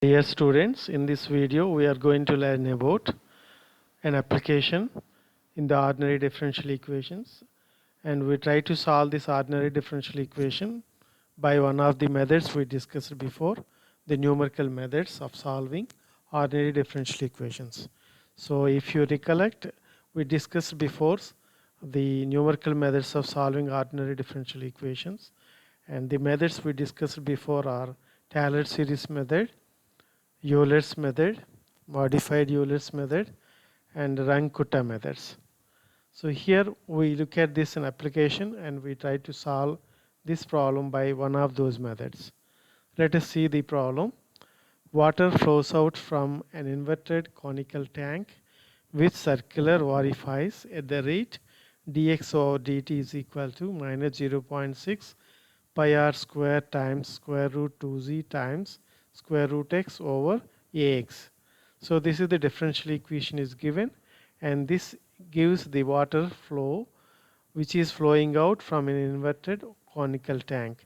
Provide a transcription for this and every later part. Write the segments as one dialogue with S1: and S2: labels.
S1: Dear students, in this video we are going to learn about an application in the ordinary differential equations, and we try to solve this ordinary differential equation by one of the methods we discussed before, the numerical methods of solving ordinary differential equations. So if you recollect, we discussed before the numerical methods of solving ordinary differential equations, and the methods we discussed before are Taylor series method, Euler's method, modified Euler's method, and Runge-Kutta methods. So here we look at this in application and we try to solve this problem by one of those methods. Let us see the problem. Water flows out from an inverted conical tank with circular orifice at the rate dx over dt is equal to minus 0.6 pi r square times square root 2z times square root x over ax. So this is the differential equation is given, and this gives the water flow which is flowing out from an inverted conical tank.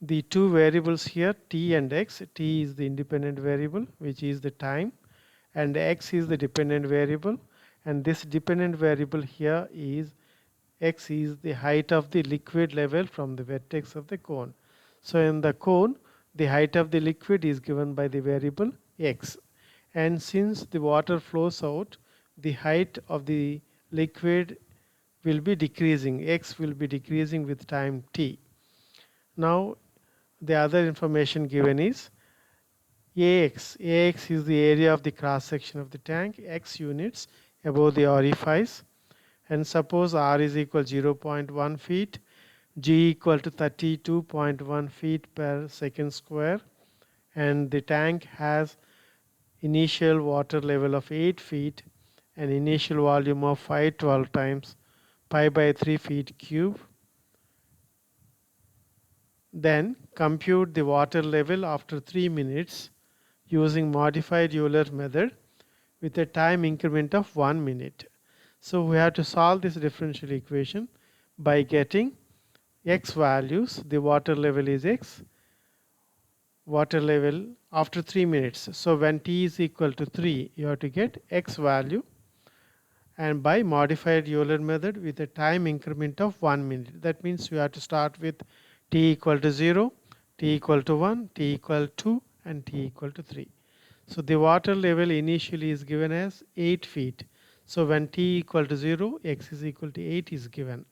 S1: The two variables here, t and x, t is the independent variable which is the time, and x is the dependent variable, and this dependent variable here is x is the height of the liquid level from the vertex of the cone. So in the cone, the height of the liquid is given by the variable x, and since the water flows out, the height of the liquid will be decreasing, x will be decreasing with time t. Now the other information given is ax is the area of the cross section of the tank, x units above the orifice, and suppose r is equal 0.1 feet, g equal to 32.1 feet per second square, and the tank has initial water level of 8 feet and initial volume of 512 times pi by 3 feet cube. Then compute the water level after 3 minutes using modified Euler method with a time increment of 1 minute. So we have to solve this differential equation by getting x values. The water level is x, water level after 3 minutes. So when t is equal to 3, you have to get x value, and by modified Euler method with a time increment of 1 minute. That means you have to start with t equal to 0, t equal to 1, t equal to 2, and t equal to 3. So the water level initially is given as 8 feet. So when t equal to 0, x is equal to 8 is given.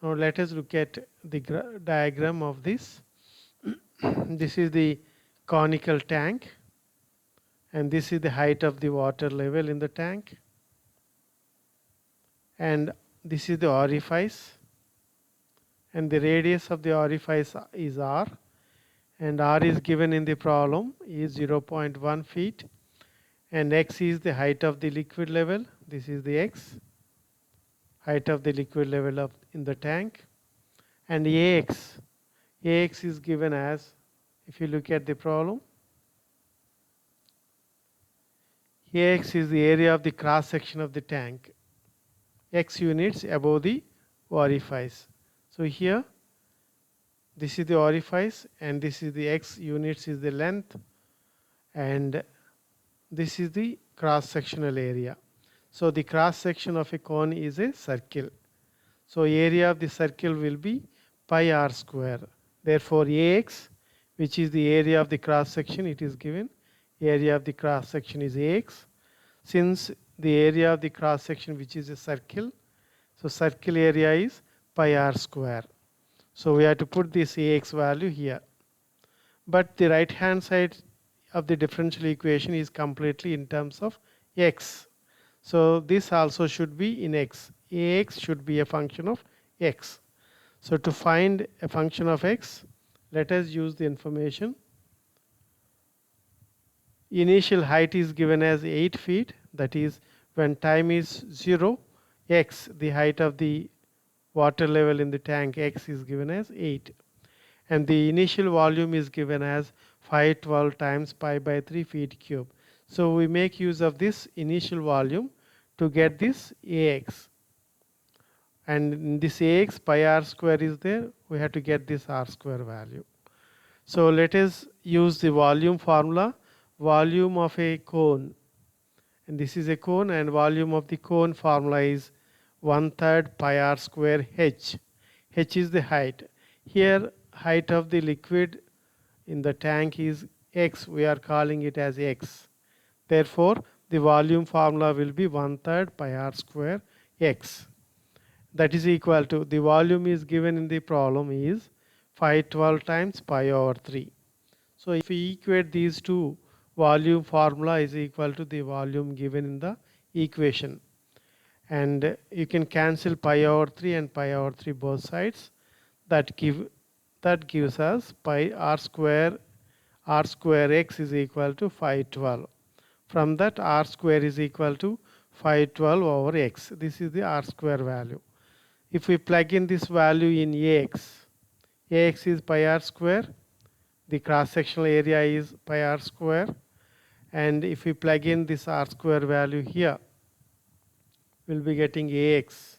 S1: Now let us look at the diagram of this. This is the conical tank, and this is the height of the water level in the tank, and this is the orifice, and the radius of the orifice is r, and r is given in the problem is 0.1 feet, and x is the height of the liquid level. This is the x, height of the liquid level of in the tank, and ax is given as, if you look at the problem, ax is the area of the cross section of the tank, x units above the orifice. So here this is the orifice, and this is the x units is the length, and this is the cross sectional area. So the cross section of a cone is a circle. So area of the circle will be pi r square. Therefore ax, which is the area of the cross section, it is given area of the cross section is ax. Since the area of the cross section which is a circle, so circle area is pi r square. So we have to put this ax value here. But the right hand side of the differential equation is completely in terms of x. So this also should be in x. Ax should be a function of x. So to find a function of x, let us use the information. Initial height is given as 8 feet, that is when time is 0, x, the height of the water level in the tank, x is given as 8, and the initial volume is given as 512 times pi by 3 feet cube. So we make use of this initial volume to get this ax, and in this ax, pi r square is there, we have to get this r square value. So let us use the volume formula volume of a cone, and this is a cone, and volume of the cone formula is 1/3 pi r square h. H is the height. Here height of the liquid in the tank is x. We are calling it as x. Therefore, the volume formula will be 1/3 pi r square x. That is equal to, the volume is given in the problem is 512 times pi over 3. So if we equate these two, volume formula is equal to the volume given in the equation. And you can cancel pi over 3 and pi over 3 both sides. That gives us pi r square x is equal to 512. From that, r square is equal to 512 over x. This is the r square value. If we plug in this value in ax is pi r square. The cross-sectional area is pi r square. And if we plug in this r square value here, we'll be getting ax.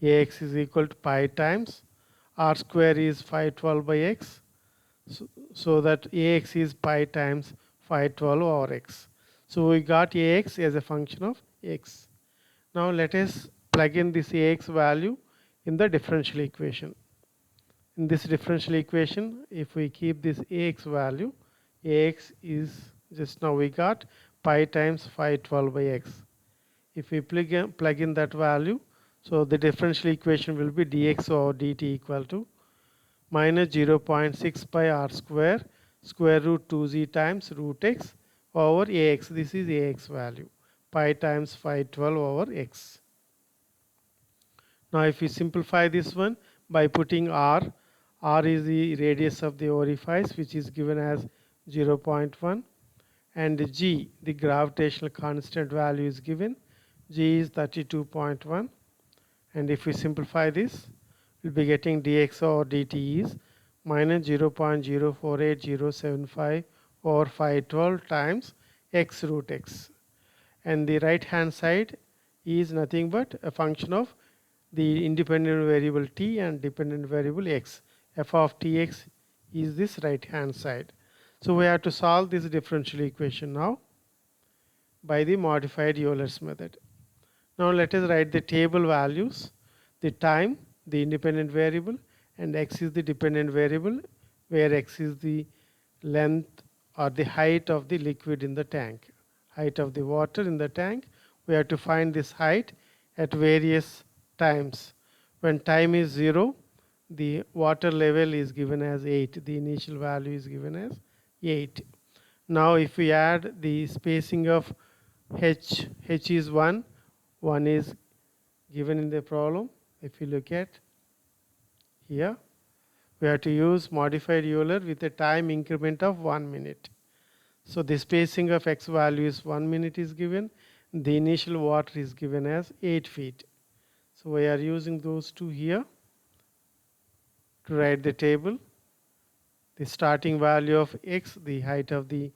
S1: Ax is equal to pi times r square is 512 by x. So that ax is pi times 512 over x. So we got ax as a function of x. Now let us plug in this ax value in the differential equation. In this differential equation, if we keep this ax value, ax is, just now we got pi times 512 by x. If we plug in that value, so the differential equation will be dx over dt equal to minus 0.6 pi r square square root 2z times root x over ax. This is ax value, pi times 512 over x. Now if we simplify this one by putting r is the radius of the orifice, which is given as 0.1, and g, the gravitational constant value, is given. G is 32.1, and if we simplify this, we'll be getting dx over dt is minus 0.048075 over 512 times x root x. And the right hand side is nothing but a function of the independent variable t and dependent variable x. F of tx is this right hand side. So we have to solve this differential equation now by the modified Euler's method. Now let us write the table values. The time, the independent variable, and x is the dependent variable, where x is the length or the height of the liquid in the tank, height of the water in the tank. We have to find this height at various times. When time is 0, the water level is given as 8. The initial value is given as 8. Now if we add the spacing of h is 1 is given in the problem. If you look at here, we have to use modified Euler with a time increment of 1 minute. So the spacing of x value is 1 minute is given. The initial water is given as 8 feet. So we are using those two here to write the table. The starting value of x, the height of the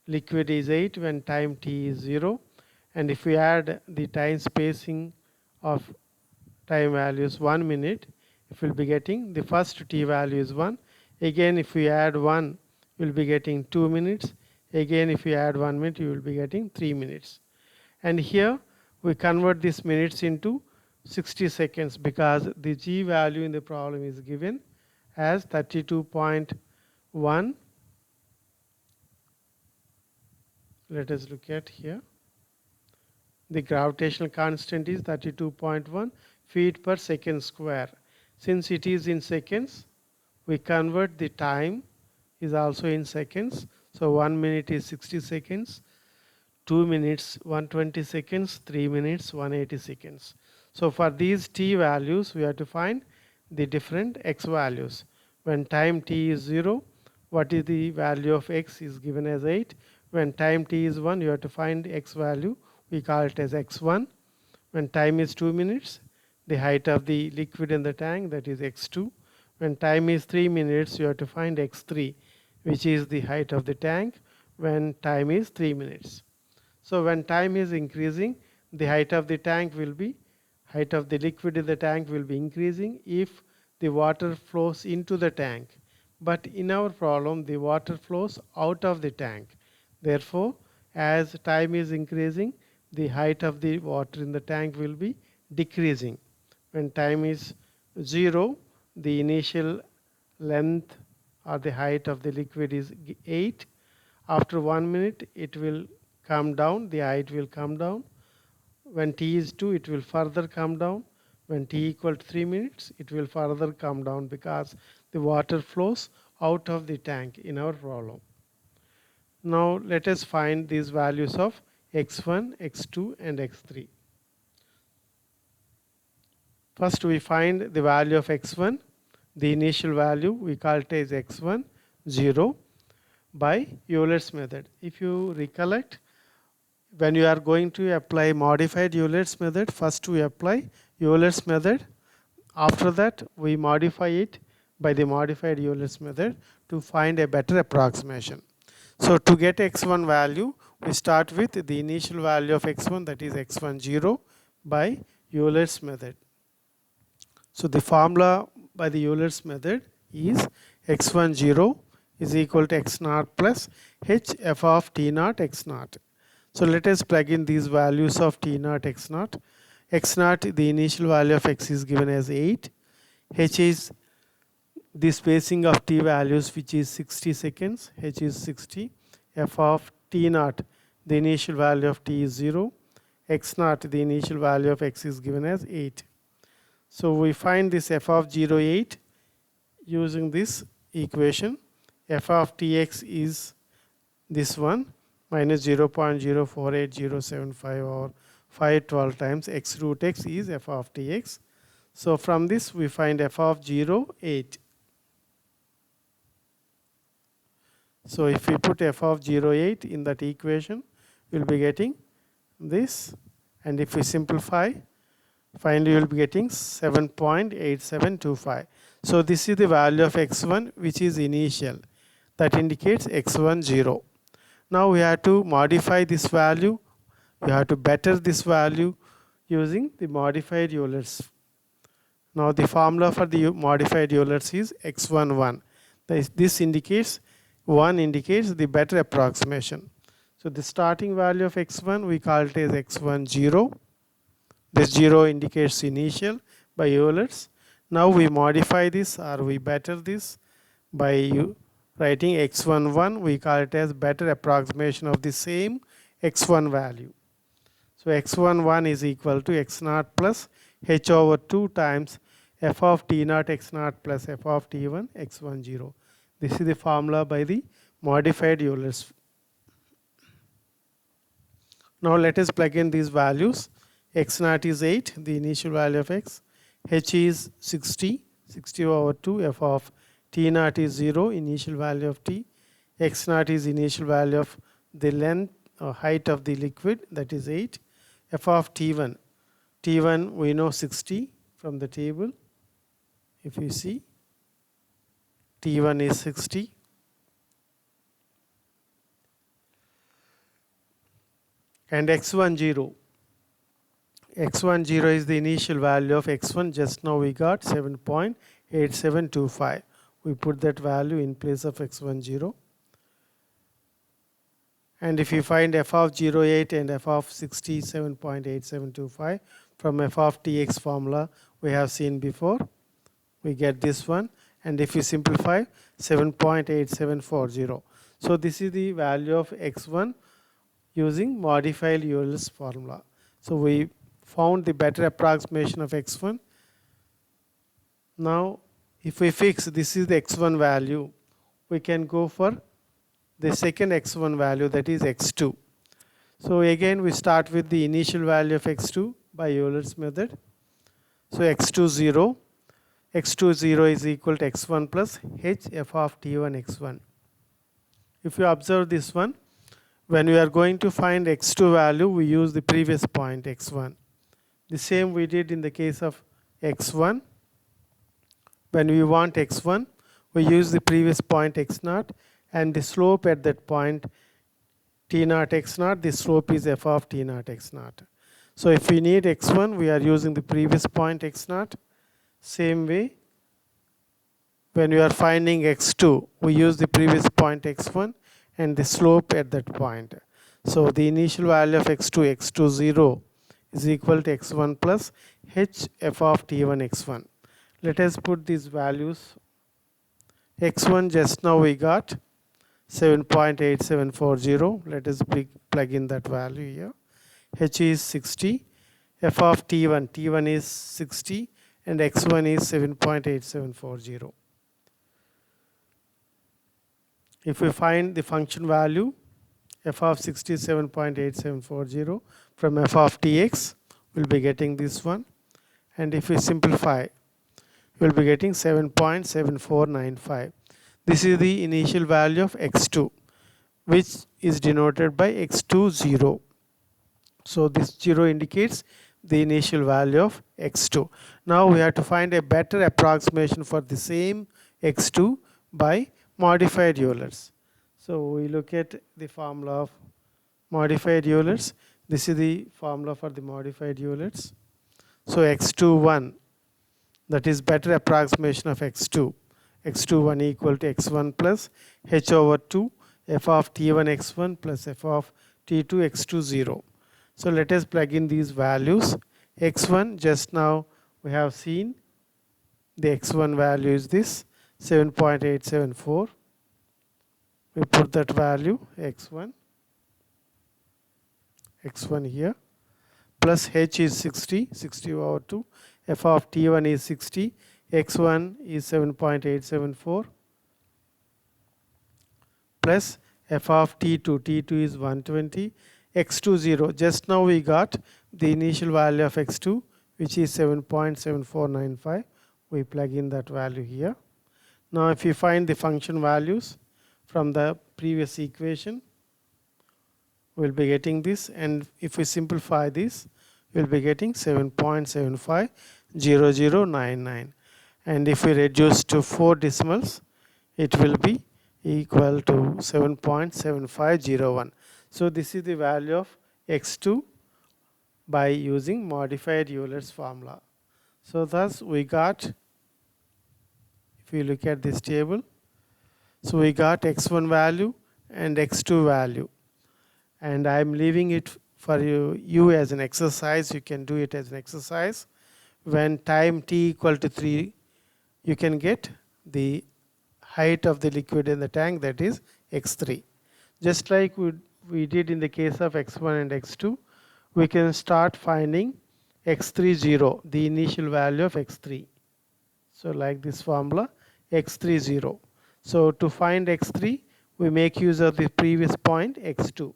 S1: liquid, is 8 when time t is 0. And if we add the time spacing of time values 1 minute, if we'll be getting the first t value is 1. Again, if we add 1, we'll be getting 2 minutes. Again, if we add 1 minute, you will be getting 3 minutes. And here we convert these minutes into 60 seconds because the g value in the problem is given as 32.1. Let us look at here. The gravitational constant is 32.1 feet per second square. Since it is in seconds, we convert the time is also in seconds. So 1 minute is 60 seconds, 2 minutes 120 seconds, 3 minutes 180 seconds. So for these t values, we have to find the different x values. When time t is 0, what is the value of x is given as 8. When time t is 1, you have to find x value. We call it as x1. When time is 2 minutes, the height of the liquid in the tank, that is x2. When time is 3 minutes, you have to find x3, which is the height of the tank when time is 3 minutes. So when time is increasing, the height of the tank will be, height of the liquid in the tank will be increasing if the water flows into the tank. But in our problem, the water flows out of the tank. Therefore, as time is increasing, the height of the water in the tank will be decreasing. When time is 0, the initial length or the height of the liquid is 8. After 1 minute, it will come down, the height will come down. When t is 2, it will further come down. When t equal to 3 minutes, it will further come down because the water flows out of the tank in our problem. Now let us find these values of x1, x2 and x3. First we find the value of x1. The initial value we call it as x1, 0 by Euler's method. If you recollect, when you are going to apply modified Euler's method, first we apply Euler's method. After that, we modify it by the modified Euler's method to find a better approximation. So to get x1 value, we start with the initial value of x1, that is x1 0 by Euler's method. So the formula by the Euler's method is x1 0 is equal to x naught plus h f of t naught x naught. So let us plug in these values of t naught x naught. X naught, the initial value of x is given as 8. H is the spacing of t values, which is 60 seconds. H is 60. F of t naught, the initial value of t is 0. X naught, the initial value of x is given as 8. So we find this f of 0, 8 using this equation. F of tx is this one, minus 0.048075 or 512 times x root x is f of tx. So from this we find f of 0, 8. So if we put f of 0, 8 in that equation, we will be getting this. And if we simplify, finally you will be getting 7.8725. So this is the value of x1, which is initial. That indicates x1 0. Now we have to modify this value. We have to better this value using the modified Euler's. Now the formula for the modified Euler's is x1 1. This indicates 1 indicates the better approximation. So the starting value of x1 we call it as x1 0. This 0 indicates initial by Euler's. Now we modify this or we better this by writing x1 1. We call it as better approximation of the same x1 value. So x1 1 is equal to x naught plus h over 2 times f of t naught x naught plus f of t1 x1 0. This is the formula by the modified Euler's. Now let us plug in these values. X naught is 8, the initial value of x. H is 60, 60 over 2. F of t naught is 0, initial value of t. X naught is initial value of the length or height of the liquid, that is 8. F of t1. T1 we know 60 from the table. If you see, T1 is 60. And x1 0. x1 0 is the initial value of x1. Just now we got 7.8725. We put that value in place of x1 0. And if you find f of 0, 8 and f of 67.8725 from f of tx formula we have seen before, we get this one. And if you simplify, 7.8740. So this is the value of x1 using modified Euler's formula. So we found the better approximation of x1. Now if we fix this is the x1 value, we can go for the second x1 value, that is x2. So again we start with the initial value of x2 by Euler's method. So x2 0. x2 0 is equal to x1 plus h f of t1 x1. If you observe this one, when we are going to find x2 value, we use the previous point x1. The same we did in the case of x1. When we want x1, we use the previous point x0, and the slope at that point t0 x0, the slope is f of t0 x0. So if we need x1, we are using the previous point x0. Same way, when we are finding x2, we use the previous point x1, and the slope at that point. So the initial value of x2 0 is equal to x1 plus h f of t1 x1. Let us put these values. X1 just now we got 7.8740. Let us plug in that value here. H is 60. F of T1 is 60 and X1 is 7.8740. If we find the function value f of 67.8740 from f of tx, we'll be getting this one. And if we simplify, we'll be getting 7.7495. This is the initial value of x2, which is denoted by x2 0. So this 0 indicates the initial value of x2. Now we have to find a better approximation for the same x2 by modified Euler's. So we look at the formula of modified Euler's. This is the formula for the modified Euler's. So x21, that is better approximation of x2. x21 equal to x1 plus h over 2 f of t1 x1 plus f of t2 x2 0. So let us plug in these values. X1, just now we have seen the x1 value is this 7.874. We put that value x1 here, plus h is 60 over 2, f of t1 is 60, x1 is 7.874, plus f of t2 is 120, x2 0. Just now we got the initial value of x2, which is 7.7495. We plug in that value here. Now if you find the function values from the previous equation, we'll be getting this, and if we simplify this, we'll be getting 7.750099. And if we reduce to 4 decimals, it will be equal to 7.7501. So this is the value of x2 by using modified Euler's formula. So thus we got, if you look at this table, so we got x1 value and x2 value, and I am leaving it for you as an exercise. You can do it as an exercise. When time t equal to 3, you can get the height of the liquid in the tank, that is x3. Just like we did in the case of x1 and x2, we can start finding x3 0, the initial value of x3. So like this formula, x3 0. So to find x3, we make use of the previous point x2,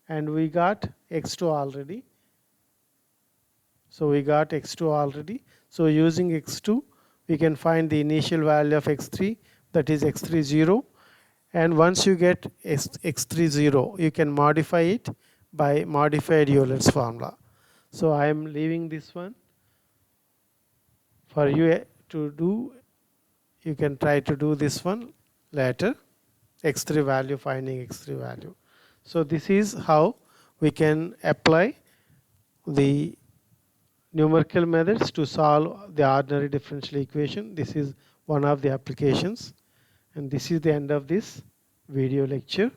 S1: and we got x2 already. So we got x2 already. So using x2, we can find the initial value of x3, that is x3 0. And once you get x3 0, you can modify it by modified Euler's formula. So I am leaving this one for you to do. You can try to do this one later, x3 value, finding x3 value. So this is how we can apply the numerical methods to solve the ordinary differential equation. This is one of the applications, and this is the end of this video lecture.